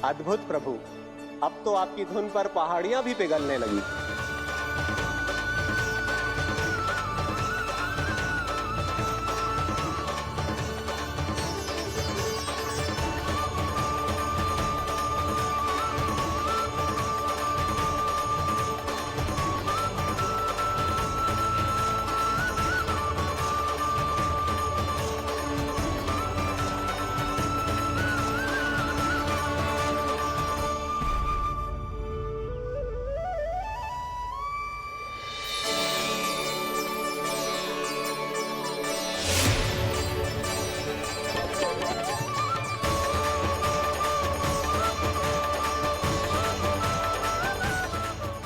अद्भुत प्रभु, अब तो आपकी धुन पर पहाड़ियां भी पिघलने लगी।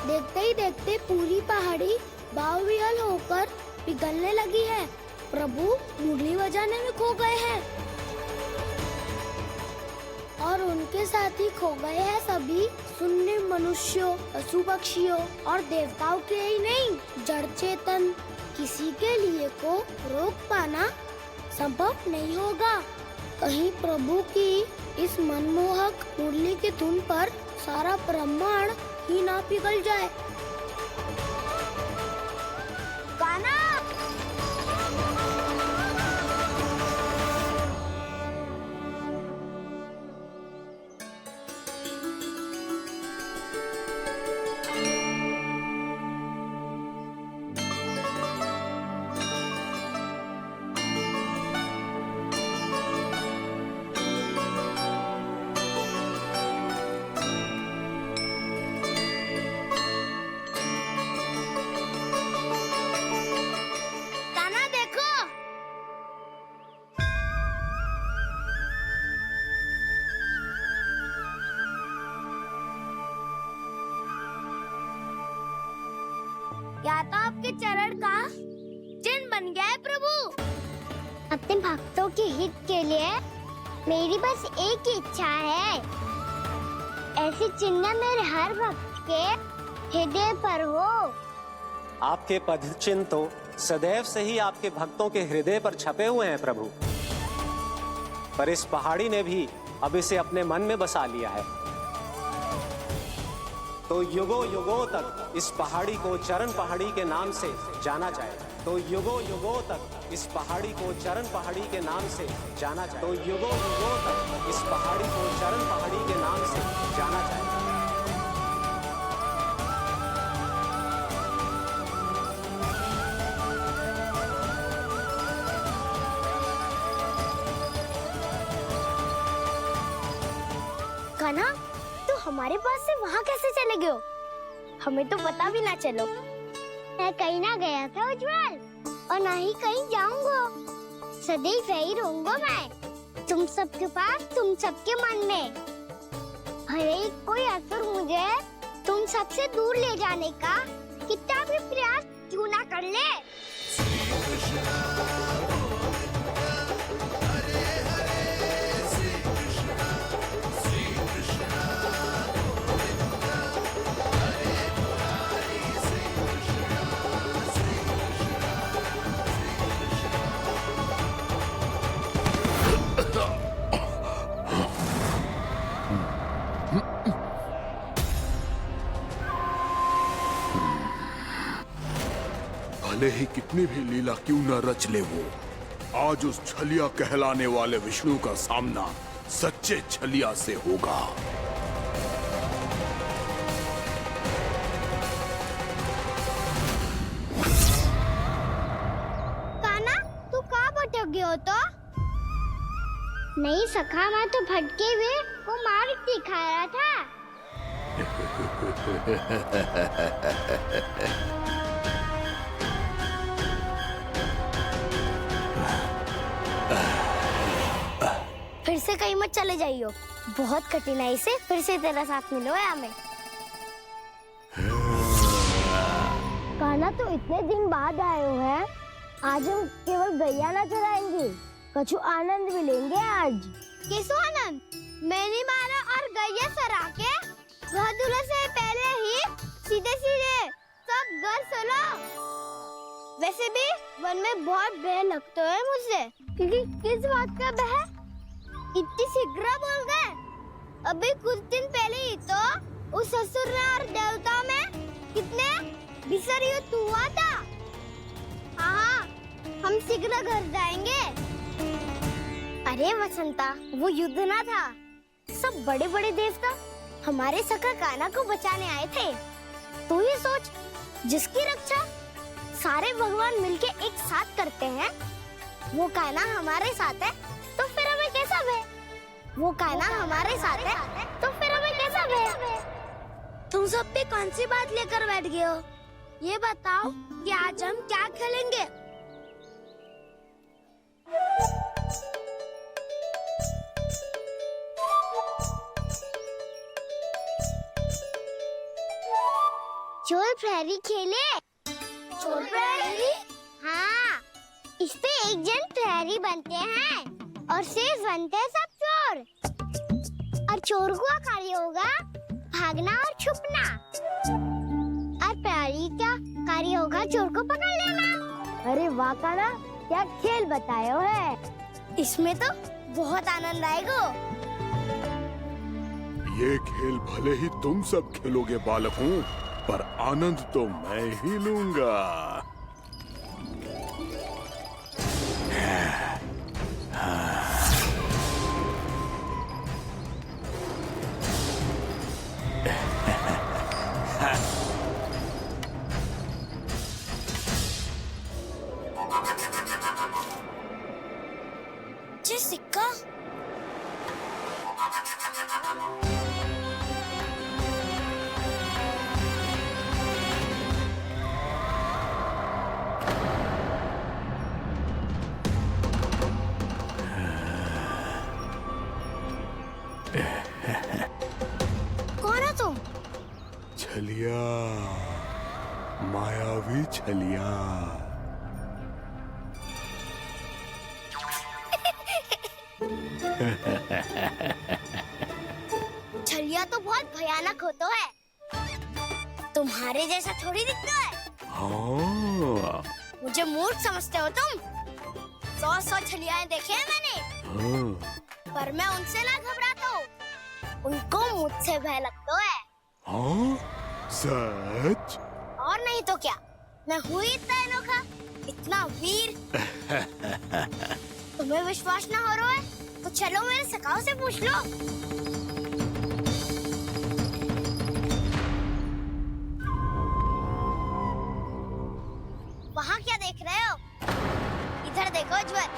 देखते ही देखते पूरी पहाड़ी बावविहल होकर पिघलने लगी है। प्रभु मुरली बजाने में खो गए हैं और उनके साथ ही खो गए हैं सभी सुनने मनुष्यों, पशु पक्षियों और देवताओं के ही नहीं, जड़ चेतन किसी के लिए को रोक पाना संभव नहीं होगा। कहीं प्रभु की इस मनमोहक मुरली की धुन पर सारा ब्रह्मांड ही ना पिघल जाए। गाना या तो आपके चरण का चिन्ह बन गया है प्रभु। अपने भक्तों के हित के लिए मेरी बस एक ही इच्छा है, ऐसी चिन्ह मेरे हर भक्त के हृदय पर हो। आपके पद चिन्ह तो सदैव से ही आपके भक्तों के हृदय पर छपे हुए हैं प्रभु, पर इस पहाड़ी ने भी अब इसे अपने मन में बसा लिया है। तो युगों युगों तक इस पहाड़ी को चरण पहाड़ी के नाम से जाना जाए। तो युगों युगों तक इस पहाड़ी को चरण पहाड़ी के नाम से जाना जाए। तो युगों युगों तक इस पहाड़ी को चरण पहाड़ी के नाम से जाना जाए। कान्हा, तो हमारे पास से वहाँ कैसे चले गए हो? हमें तो पता भी ना चलो। मैं कहीं ना गया था उज्जवल, और ना ही कहीं जाऊंगा। सदैव यही रहूंगा मैं, तुम सबके पास, तुम सबके मन में। हर एक कोई असर मुझे तुम सबसे दूर ले जाने का कितना भी प्रयास क्यों ना कर ले। भले ही कितनी भी लीला क्यों न रच ले वो, आज उस छलिया कहलाने वाले विष्णु का सामना सच्चे छलिया से होगा। कान्हा, तू कहाँ भटक गए हो तो? नहीं सखा, मैं तो भटके हुए वो मार्ग दिखा रहा था। फिर से कहीं मत चले जाइयो, बहुत कठिनाई से फिर से तेरा साथ मिलो है हमें। कान्हा, तो इतने दिन बाद आए हो हैं, आज हम केवल गैया ना चराएंगे, कछु आनंद भी लेंगे आज। किसो आनंद? मैंने मारा और गैया चरा के वह दूल्हे से पहले ही सीधे सीधे सब घर चलो। वैसे भी वन में बहुत भय लगता है मुझे। क्योंकि किस बात का भय? इतनी शीघ्र बोल गए। अभी कुछ दिन पहले ही तो उस ससुर में और देवता में कितने भीषण युद्ध हुआ था। हाँ, हम शीघ्र घर जाएंगे। अरे वसंता, वो युद्ध ना था, सब बड़े बड़े देवता हमारे सखा कान्हा को बचाने आए थे। तू ही सोच, जिसकी रक्षा सारे भगवान मिलके एक साथ करते हैं, वो कान्हा हमारे साथ है तो फिर हमें कैसा भय? वो कान्हा हमारे साथ है तो फिर हमें कैसा भय? तुम सब पे कौन सी बात लेकर बैठ गए हो? ये बताओ कि आज हम क्या खेलेंगे? चोर प्रहरी खेले। चोर प्रहरी? हाँ, इस पे एक जन प्रहरी बनते हैं और शेष बनते हैं सब चोर। और चोर का कार्य होगा भागना और छुपना, और प्रहरी का कार्य होगा चोर को पकड़ लेना। अरे वाह कान्हा, क्या खेल बताया है। इसमें तो बहुत आनंद आएगा। ये खेल भले ही तुम सब खेलोगे बालकों, पर आनंद तो मैं ही लूंगा। ये सिक्का कौन हो तुम? छलिया, मायावी छलिया। छलिया तो बहुत भयानक होता है, तुम्हारे जैसा थोड़ी दिखता है। हाँ। मुझे मूर्ख समझते हो तुम? 100 छलियाएं देखे हैं मैंने, हाँ। पर मैं उनसे ना घबराता हूँ, उनको मुझसे भय लगता है। हाँ? सच? और नहीं तो क्या, मैं हूँ इतना अनोखा, इतना वीर। तुम्हें विश्वास ना हो रहा है तो चलो मेरे सखाओं से पूछ लो। वहाँ क्या देख रहे हो? इधर देखो उज्जवल।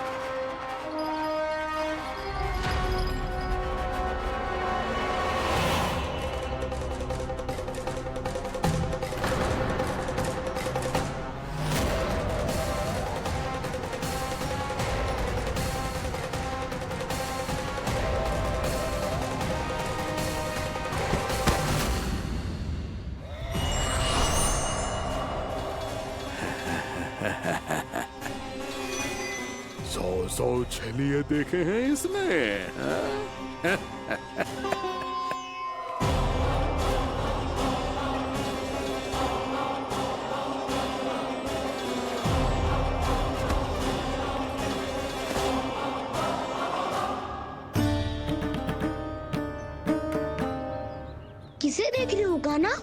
सौ छलिए देखे हैं इसने। हाँ? किसे देख रही हो कान्हा?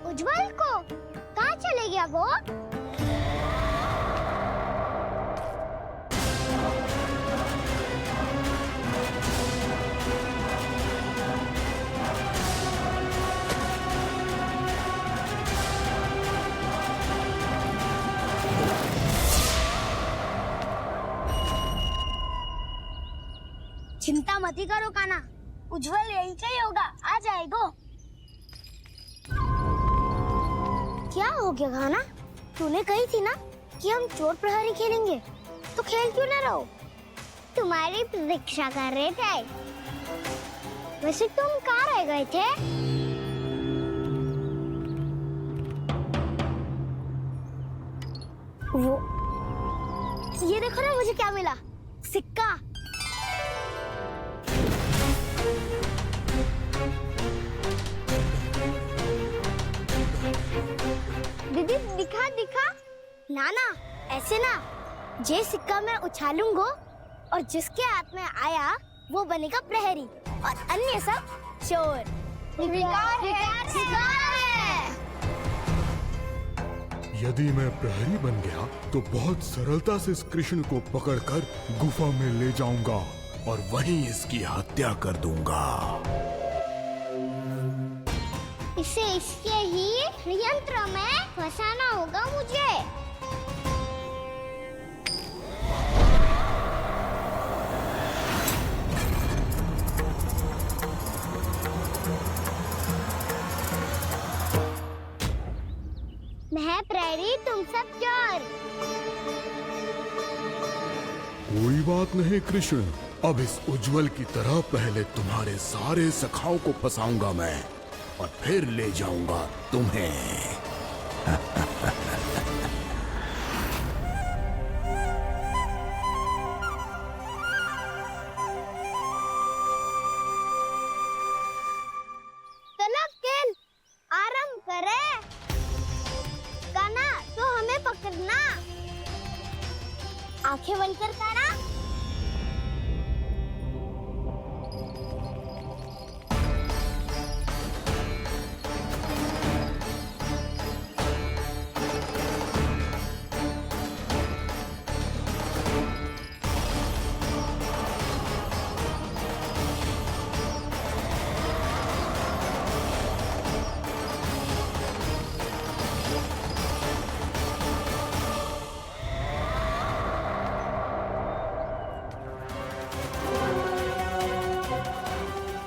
उज्जवल को। कहाँ चले गया वो? चिंता मत करो कान्हा, उज्जवल यहीं से ही होगा, आ जाएगा। क्या हो गया कान्हा? तूने कही थी ना कि हम चोर प्रहरी खेलेंगे, तो खेल क्यों ना रहो? तुम्हारी प्रतीक्षा कर रहे थे। वैसे तुम कहाँ रह गए थे? वो ये देखो ना, मुझे क्या मिला? सिक्का। दीदी दिखा दिखा। ना ना, ऐसे ना, ये सिक्का मैं उछालूंगा और जिसके हाथ में आया वो बनेगा प्रहरी और अन्य सब चोर। स्वीकार है। यदि मैं प्रहरी बन गया तो बहुत सरलता से इस कृष्ण को पकड़कर गुफा में ले जाऊंगा और वहीं इसकी हत्या कर दूंगा। इसे इसके ही यंत्र में फंसाना होगा मुझे। मैं प्रहरी, तुम सब चोर। कोई बात नहीं कृष्ण, अब इस उज्जवल की तरह पहले तुम्हारे सारे सखाओं को फंसाऊंगा मैं और फिर ले जाऊंगा तुम्हें। चलो खेल आरंभ करें। कान्हा, तो हमें पकड़ना। आंखें बंद कर कान्हा।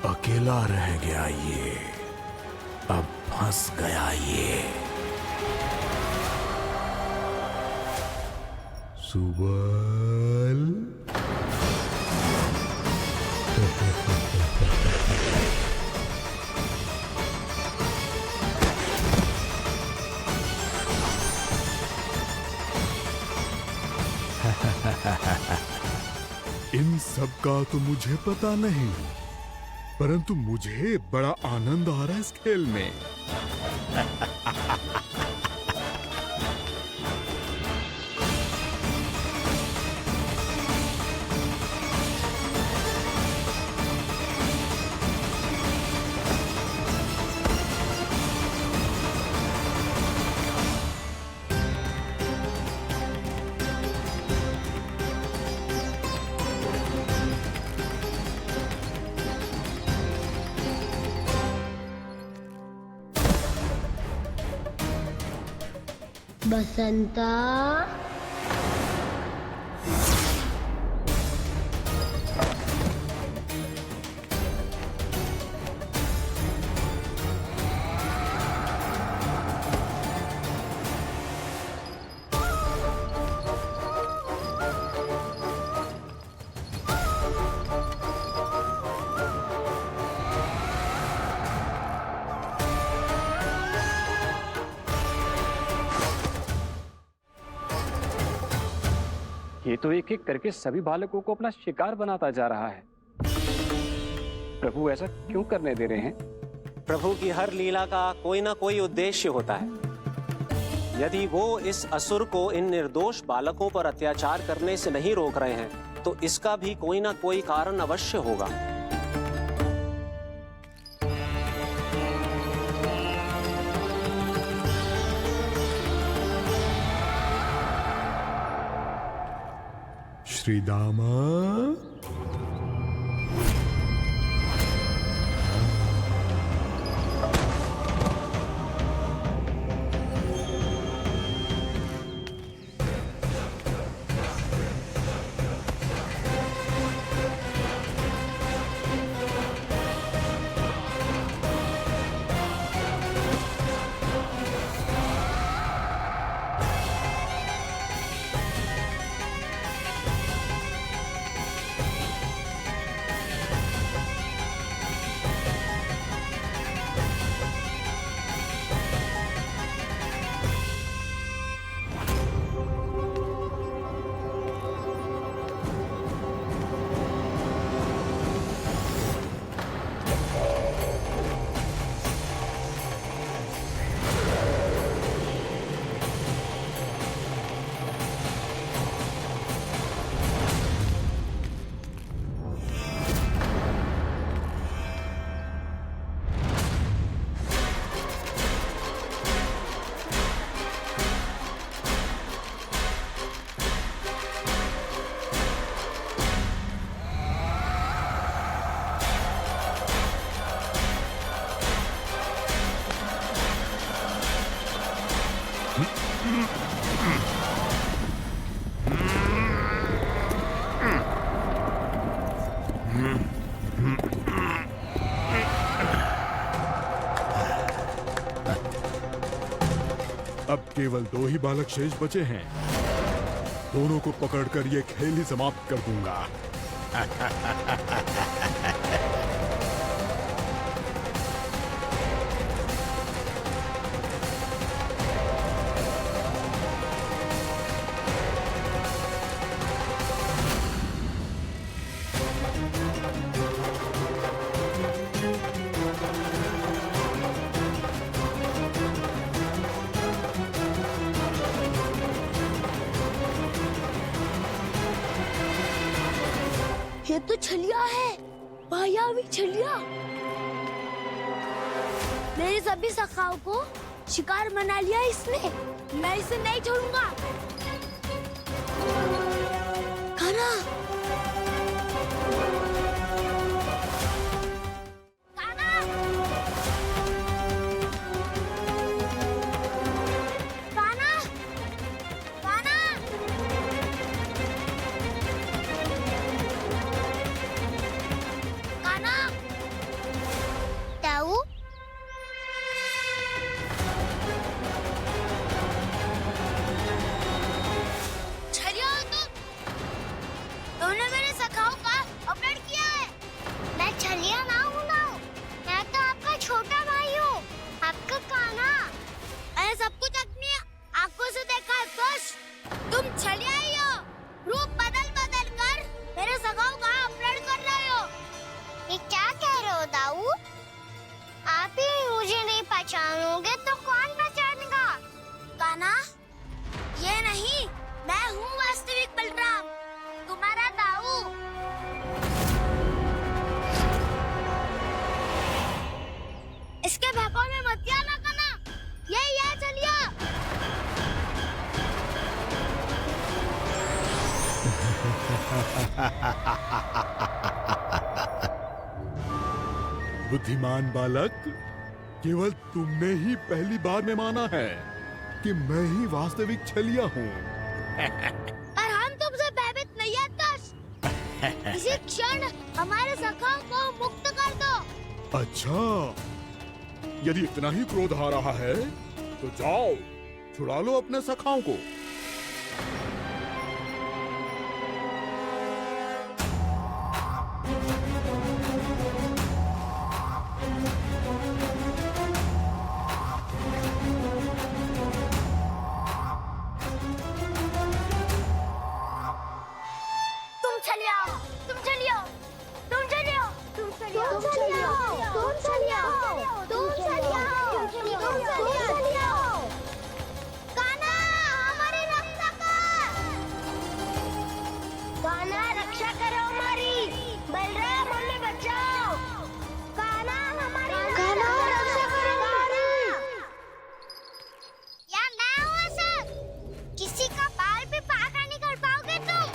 अकेला रह गया ये, अब फंस गया ये। सुबल। इन सब का तो मुझे पता नहीं, परंतु मुझे बड़ा आनंद आ रहा है इस खेल में। बसंता, ये तो एक एक करके सभी बालकों को अपना शिकार बनाता जा रहा है। प्रभु ऐसा क्यों करने दे रहे हैं? प्रभु की हर लीला का कोई ना कोई उद्देश्य होता है। यदि वो इस असुर को इन निर्दोष बालकों पर अत्याचार करने से नहीं रोक रहे हैं तो इसका भी कोई ना कोई कारण अवश्य होगा। श्री दामा, अब केवल 2 ही बालक शेष बचे हैं। दोनों को पकड़कर ये खेल ही समाप्त कर दूंगा। ये तो छलिया है, मायावी छलिया। मेरे सभी सखाओं को शिकार बना लिया इसने। मैं इसे नहीं छोड़ूंगा। कान्हा, कान्हा, कान्हा, कान्हा। कान्हा, ताऊ, छलिया हो तुम? तुमने मेरे सखाओं का अपहरण किया है। मैं छलिया ना हूँ ना, मैं तो आपका छोटा भाई हूँ, आपका कान्हा। मैंने सब कुछ अपनी आंखों से देखा है। बस तुम छलिया ही हो। रूप बदल बदल कर मेरे सखाओं का अपहरण कर रहे हो। ये क्या कह रहे हो दाऊ? आप ही मुझे नहीं पहचानोगे तो कौन पहचानेगा? कान्हा, ये नहीं, मैं हूँ वास्तविक बलराम, तुम्हारा दाऊ। इसके बहकावे में मत आना कान्हा, ये चलिए। बुद्धिमान बालक, केवल तुमने ही पहली बार में माना है कि मैं ही वास्तविक छलिया हूँ। पर हम तुमसे भयभीत नहीं है दस। इसी क्षण हमारे सखाओं को मुक्त कर दो। अच्छा, यदि इतना ही क्रोध आ रहा है तो जाओ, छुड़ा लो अपने सखाओं को। तुम चलिए आओ, तुम चलिए आओ, तुम चलिए आओ, तुम चलिए आओ, तुम चलिए आओ, तुम चलिए आओ, तुम चलिए आओ, तुम चलिए आओ। कान्हा, हमारी रक्षा कर। कान्हा, रक्षा करो हमारी। बलराम, हमें बचाओ। कान्हा, हमारी रक्षा करो हमारी। यार मैं हूँ सर, किसी का बाल भी पाका नहीं कर पाओगे तुम।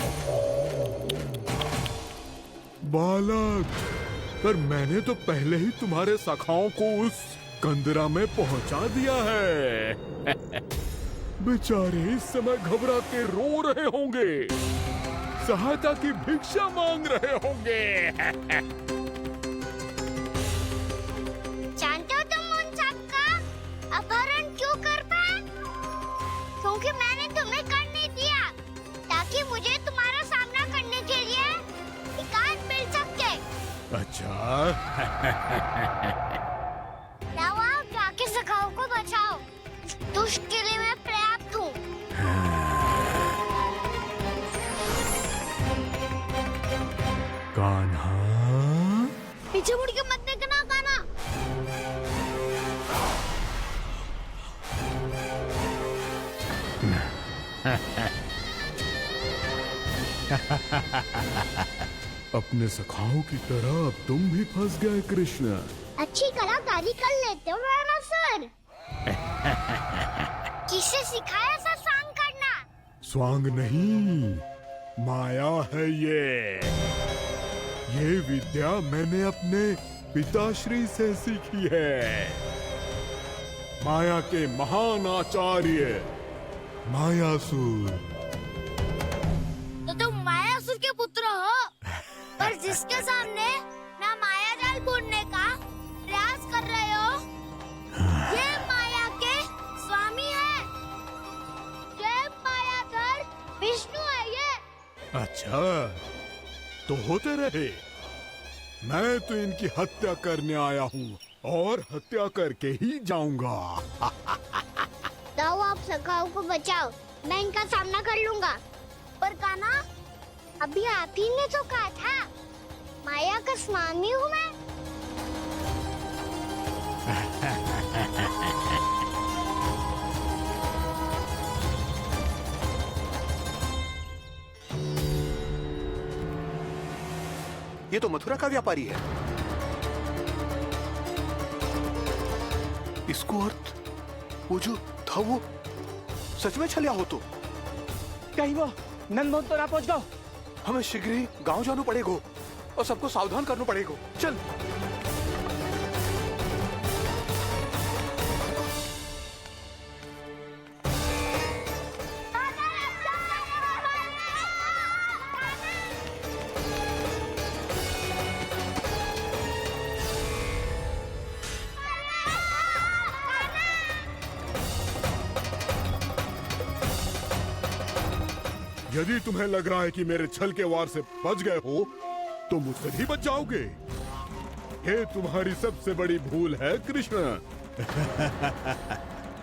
बालक, पर मैंने तो पहले ही तुम्हारे सखाओं को उस कंदरा में पहुंचा दिया है। बेचारे इस समय घबरा के रो रहे होंगे, सहायता की भिक्षा मांग रहे होंगे। जानते हो तुम उन सबका अपहरण क्यों कर पाए? क्योंकि मैंने तुम्हें कर नहीं दिया, ताकि मुझे तुम्हारा सामना करने के लिए एकांत मिल सके। अच्छा। जाओ, आप जाके सखाओं को बचाओ। दुष्ट के लिए मैं पर्याप्त हूँ। कान्हा, पीछे मुड़ के मत देखना कान्हा। अपने सखाओं की तरह अब तुम भी फंस गए कृष्ण। अच्छी कलाकारी कर लेते हो मेरा सर। किसे सिखाया ऐसा सांग करना? स्वांग नहीं, माया है ये विद्या मैंने अपने पिताश्री से सीखी है। माया के महान आचार्य मायासुर। तो तुम मायासुर के पुत्र हो, पर जिसके सामने ना माया जाल बुनने का प्रयास कर रहे हो, ये माया के स्वामी है। अच्छा, तो होते रहे। मैं तो इनकी हत्या करने आया हूँ और हत्या करके ही जाऊंगा। जाओ, आप सखाओ को बचाओ, मैं इनका सामना कर लूंगा। पर काना, अभी आप ही ने तो कहा था माया का स्वामी हूँ मैं। ये तो मथुरा का व्यापारी है। इसको अर्थ वो जो था वो सच में छलिया हो तो कहीं वो नंदमोहन तो ना पहुंच गो। हमें शीघ्र ही गांव जाना पड़ेगा और सबको सावधान करना पड़ेगा। चल। यदि तुम्हें लग रहा है कि मेरे छल के वार से बच गए हो तो मुझसे भी बच जाओगे। ये तुम्हारी सबसे बड़ी भूल है कृष्ण।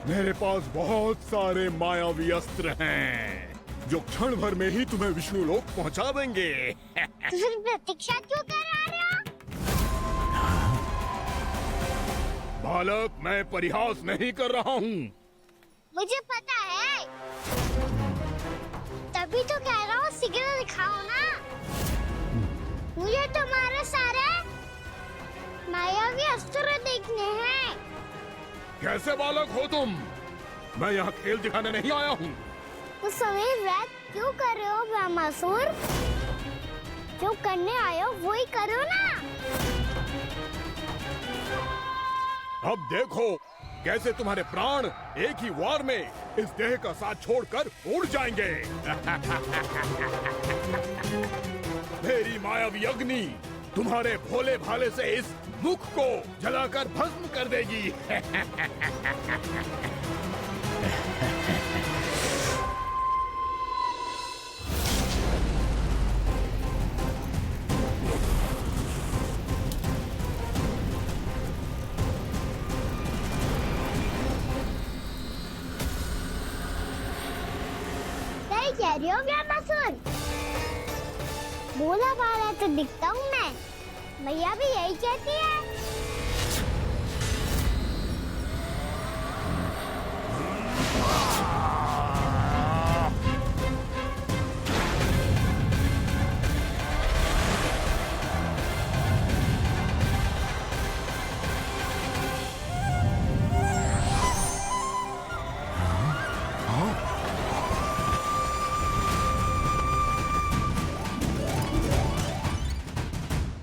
मेरे पास बहुत सारे मायावी अस्त्र हैं जो क्षण भर में ही तुम्हें विष्णु लोक पहुंचा देंगे। तो फिर प्रतीक्षा क्यों कर रहे हो? बालक, मैं परिहास नहीं कर रहा हूँ। मुझे पता है, तभी तो कह रहा हूँ शीघ्र दिखाओ ना। मुझे तुम्हारे सारे मायावी अस्त्र देखने हैं। कैसे बालक हो तुम? मैं यहाँ खेल दिखाने नहीं आया हूँ। तो समय व्यर्थ क्यों कर रहे हो ब्रह्मासुर? जो करने आए हो वो ही करो ना। अब देखो कैसे तुम्हारे प्राण एक ही वार में इस देह का साथ छोड़कर उड़ जाएंगे। मेरी मायावी अग्नि तुम्हारे भोले भाले से इस मुख को जलाकर भस्म कर देगी। सही कह रही हो ब्रह्मासुर। भोला भाला तो दिखता हूँ मैं, मैया भी यही कहती है।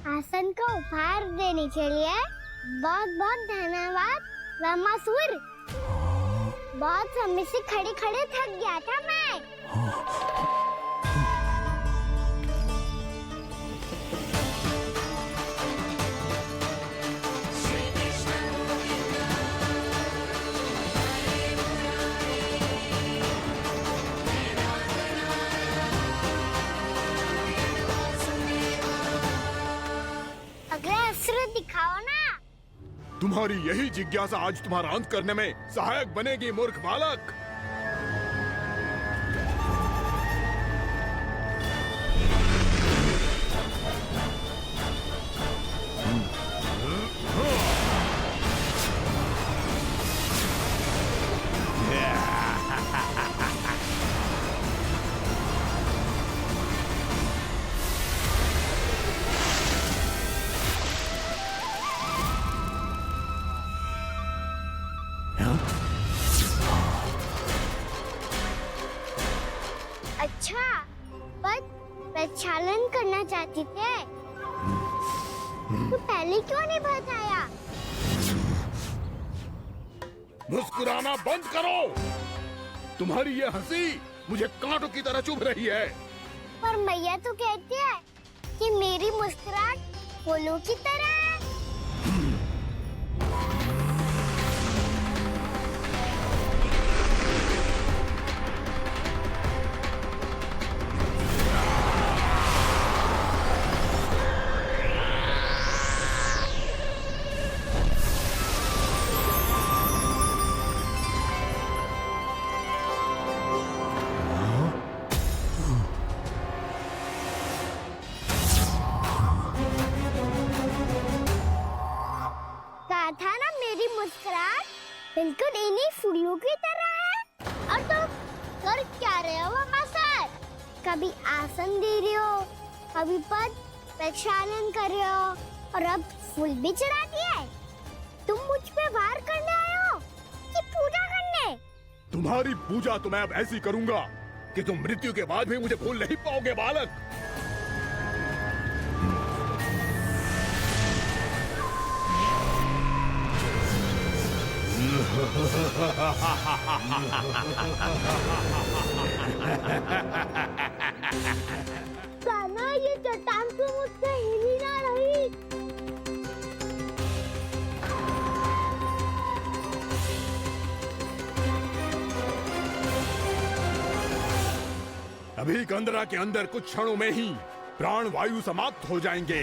आसन को उपहार देने के लिए बहुत बहुत धन्यवाद ब्रह्मासुर। बहुत समय से खड़े खड़े थक गया था मैं। अगला अस्त्र दिखाओ ना। तुम्हारी यही जिज्ञासा आज तुम्हारा अंत करने में सहायक बनेगी मूर्ख बालक। अच्छा, पर प्रक्षालन करना चाहती थे तो पहले क्यों नहीं बताया? मुस्कुराना बंद करो। तुम्हारी ये हंसी मुझे कांटों की तरह चुभ रही है। पर मैया तो कहती है कि मेरी मुस्कुराहट फूलों की तरह है। बिल्कुल इन्हीं फूलों की तरह है। और तुम कर क्या रहे हो मामा सर? कभी आसन दे रहे हो, कभी पद प्रक्षालन कर रहे हो और अब फूल भी चढ़ा दिया है। तुम मुझ पे वार करने आए हो कि पूजा करने? तुम्हारी पूजा तो मैं अब ऐसी करूंगा कि तुम मृत्यु के बाद भी मुझे भूल नहीं पाओगे बालक। कान्हा, ये चट्टान तो मुझसे हिल ही ना रही। अभी कंदरा के अंदर कुछ क्षणों में ही प्राण वायु समाप्त हो जाएंगे।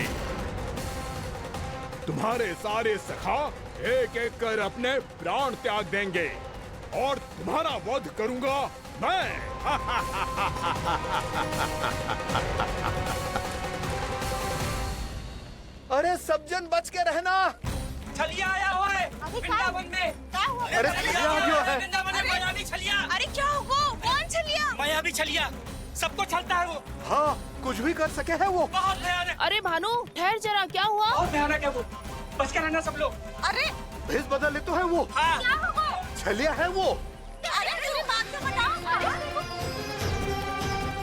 तुम्हारे सारे सखा एक एक कर अपने प्राण त्याग देंगे और तुम्हारा वध करूंगा मैं। अरे सब जन बच के रहना। छलिया आया हुआ है वृंदावन में। अरे छलिया आ गया है। वृंदावन में मायावी छलिया। अरे क्या हुआ? कौन छलिया? मायावी छलिया, सबको छलता है वो। हाँ, कुछ भी कर सके है वो। बहुत भयानक। अरे भानु ठहर जरा, क्या हुआ? बहुत भयानक है वो, बच के रहना सब लोग। अरे भेष बदल ले तो है वो। हाँ। क्या हुआ? छलिया है वो। अरे मेरी बात तो बताओ।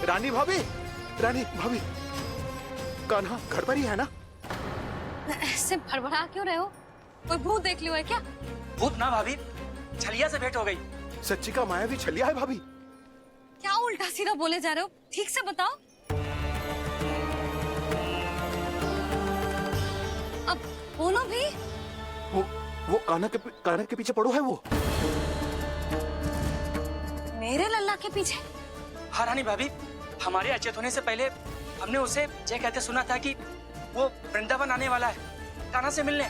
रानी भाभी, रानी भाभी, कान्हा घर पर ही है ना? ऐसे भड़बड़ा क्यों रहे हो? कोई भूत देख लियो है क्या? भूत ना भाभी, छलिया से भेंट हो गई। सच्ची का मायावी छलिया है भाभी। क्या उल्टा सीधा बोले जा रहे हो? ठीक से बताओ। अब बोलो भी। वो कान्हा के पीछे पड़ो है वो। मेरे लल्ला के पीछे? हाँ रानी भाभी, हमारे अचेत होने से पहले हमने उसे ये कहते सुना था कि वो वृंदावन आने वाला है कान्हा से मिलने।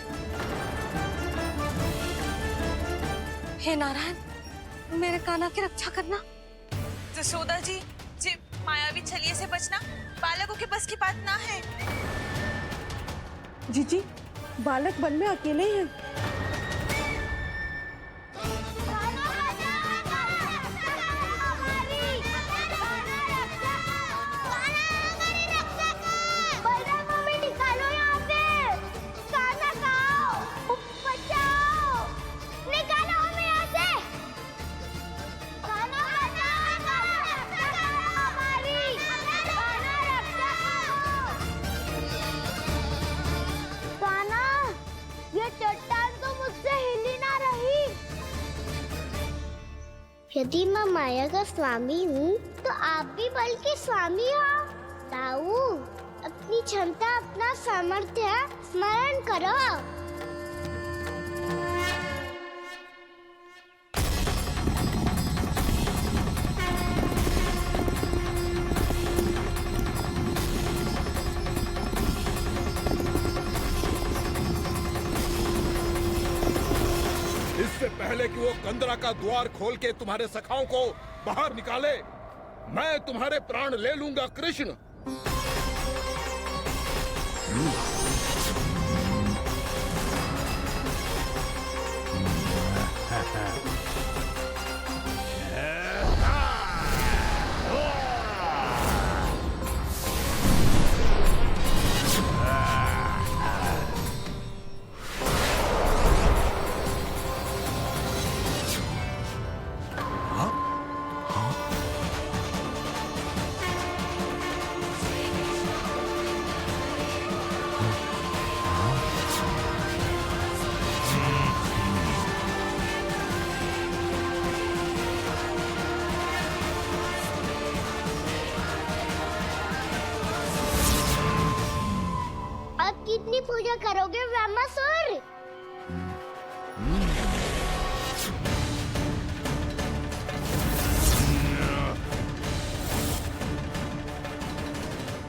हे नारायण, मेरे कान्हा की रक्षा करना। जशोदा जी, मायावी छलिए से बचना बालकों के बस की बात ना है। जीजी, बालक वन में अकेले हैं। यदि मैं माया का स्वामी हूँ तो आप भी बल के स्वामी हो। ताऊ, अपनी क्षमता, अपना सामर्थ्य स्मरण करो। इससे पहले कि वो कंदरा का द्वार खोल के तुम्हारे सखाओं को बाहर निकाले, मैं तुम्हारे प्राण ले लूंगा कृष्ण। कितनी पूजा करोगे ब्रह्मासुर?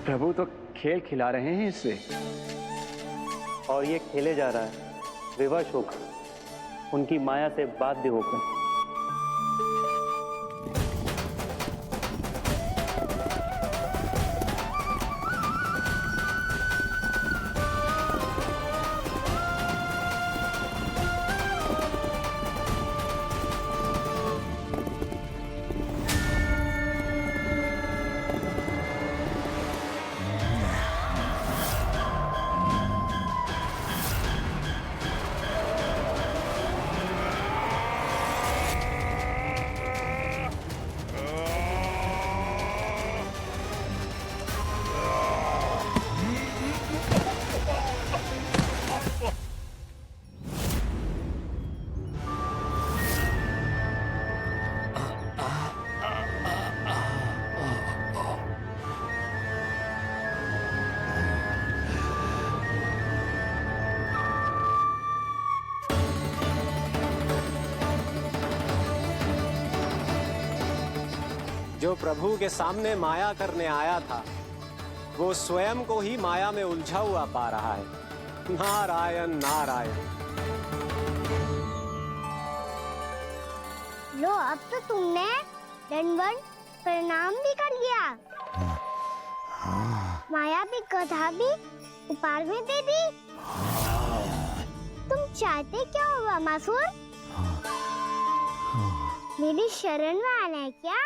प्रभु तो खेल खिला रहे हैं इससे, और ये खेले जा रहा है विवश होकर, उनकी माया से बाध्य होकर। जो प्रभु के सामने माया करने आया था वो स्वयं को ही माया में उलझा हुआ पा रहा है। नारायण नारायण। लो, अब तो तुमने दंडवत प्रणाम भी कर लिया, माया भी कथा भी उपहार में दे दी। तुम चाहते क्या हो वामासुर? मेरी शरण में आना है क्या?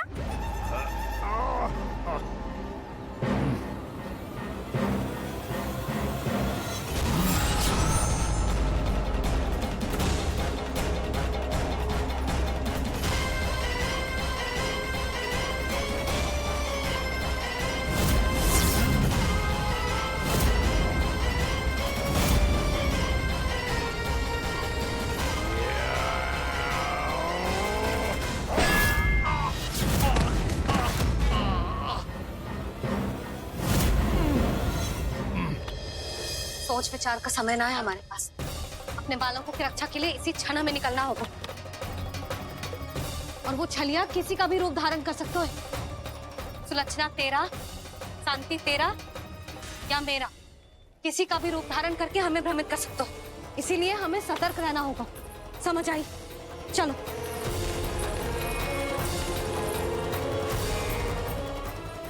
सोच विचार का समय ना है हमारे पास। अपने बालकों की रक्षा के लिए इसी क्षण में निकलना होगा। और वो छलिया किसी का भी रूप धारण कर सकते है। सुलक्षणा तेरा, शांति तेरा या मेरा, किसी का भी रूप धारण करके हमें भ्रमित कर सकते हो। इसीलिए हमें सतर्क रहना होगा। समझ आई? चलो।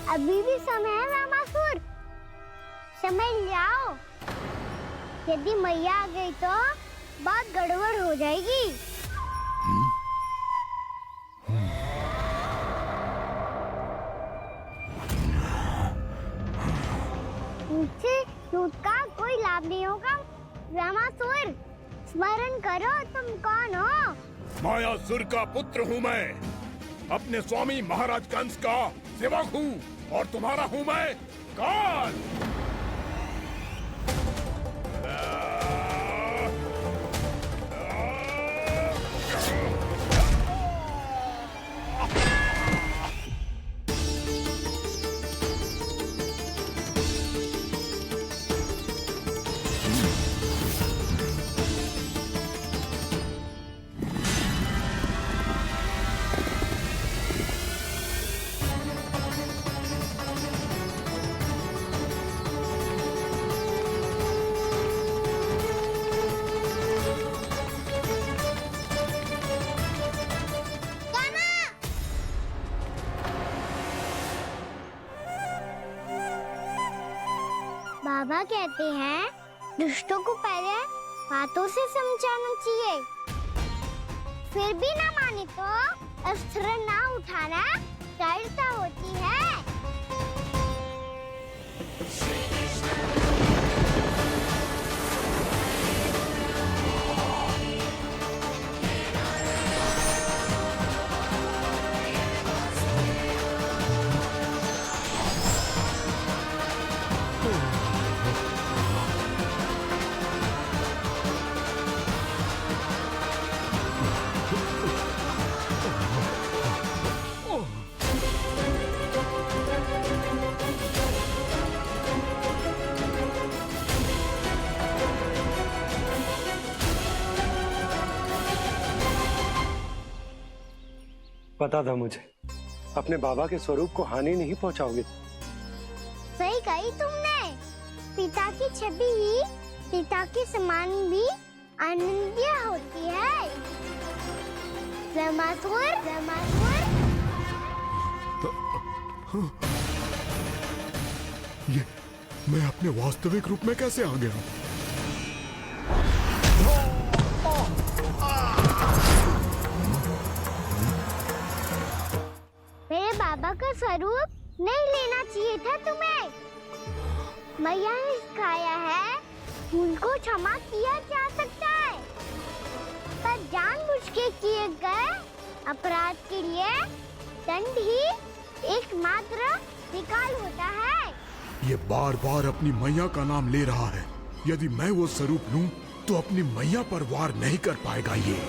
अभी भी समय है रामासुर, समझ जाओ। यदि मैया आ गई तो बात गड़बड़ हो जाएगी। मुझसे दूध का कोई लाभ नहीं होगा। रामासुर, स्मरण करो तुम कौन हो? मायासुर का पुत्र हूँ मैं, अपने स्वामी महाराज कंस का सेवक हूँ, और तुम्हारा हूँ मैं काल। बाबा कहते हैं दुष्टों को पहले बातों से समझाना चाहिए, फिर भी ना माने तो अस्त्र ना उठाना दृढ़ता होती है। पता था मुझे, अपने बाबा के स्वरूप को हानि नहीं पहुंचाओगे। सही कही तुमने। पिता की छवि ही पिता के समान भी अनन्य होती है। रामासुर, रामासुर। ये मैं अपने वास्तविक रूप में कैसे आ गया? मेरे बाबा का स्वरूप नहीं लेना चाहिए था तुम्हें। मैया ने सिखाया है उनको क्षमा किया जा सकता है, पर जानबूझ के किए गए अपराध के लिए दंड ही एकमात्र विकल्प होता है। ये बार बार अपनी मैया का नाम ले रहा है। यदि मैं वो स्वरूप लूं तो अपनी मैया पर वार नहीं कर पाएगा ये।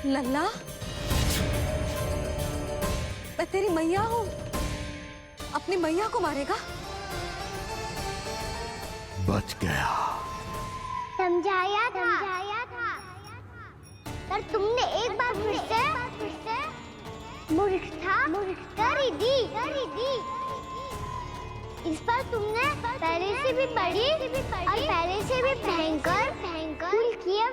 लल्ला, मैं तेरी मैया हूँ, अपनी मैया को मारेगा? बच गया। समझाया था पर तुमने एक बार फिर से मूर्खता कर ही दी। इस पर तुमने पहले से भी बड़ी और पहले से भी भयंकर भूल किया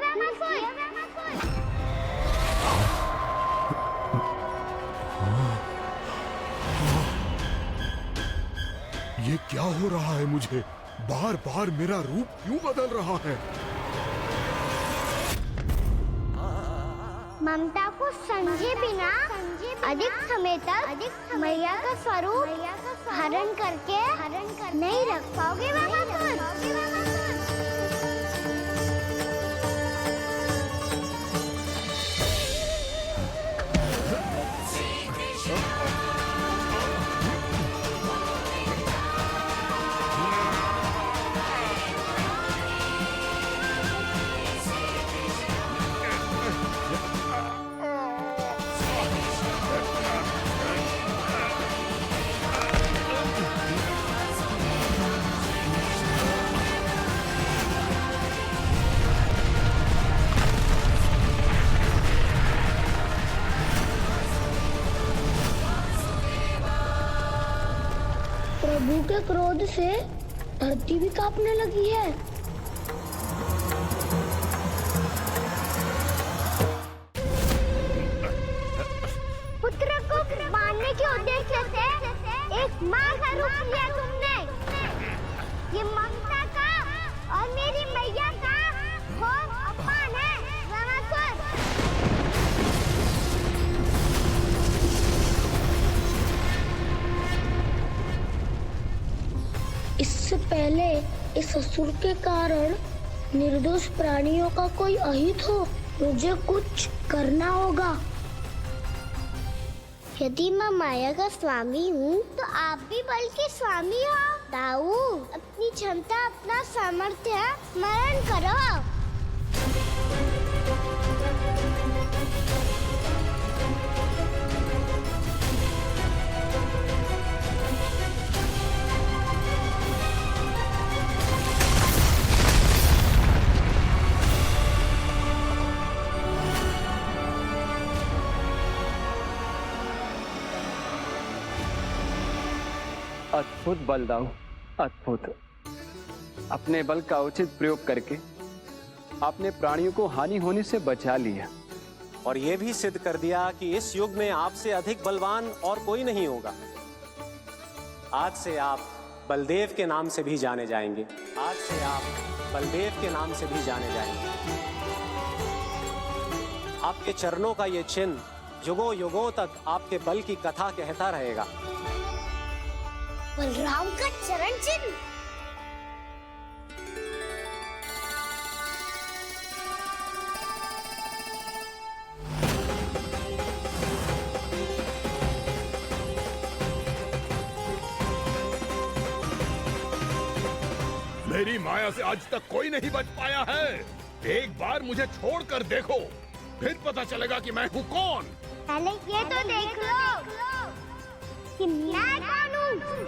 ये क्या हो रहा है? मुझे बार बार मेरा रूप क्यों बदल रहा है? ममता को समझे बिना अधिक समय तक मैया का स्वरूप हरण करके नहीं रख पाओगे प्रभु के क्रोध से धरती भी कांपने लगी है। पुत्र को मारने के उद्देश्य से एक माँ का रूप लिया तुमने। ये ममता का और मेरी मैया का घोर अपमान है रावणासुर। इससे पहले इस असुर के कारण निर्दोष प्राणियों का कोई अहित हो, मुझे कुछ करना होगा। यदि मैं माया का स्वामी हूँ तो आप भी बल के स्वामी हो। दाऊ, अपनी क्षमता, अपना सामर्थ्य स्मरण करो। अद्भुत बल दाऊ, अद्भुत। अपने बल का उचित प्रयोग करके आपने प्राणियों को हानि होने से बचा लिया और ये भी सिद्ध कर दिया कि इस युग में आपसे अधिक बलवान और कोई नहीं होगा। आज से आप बलदेव के नाम से भी जाने जाएंगे। आज से आप बलदेव के नाम से भी जाने जाएंगे। आपके चरणों का ये चिन्ह युगों युगों तक आपके बल की कथा कहता रहेगा। बलराम का चरण चिन्ह। मेरी माया से आज तक कोई नहीं बच पाया है। एक बार मुझे छोड़कर देखो, फिर पता चलेगा कि मैं हूँ कौन। पहले ये तो देख लो कि मैं कौन हूँ।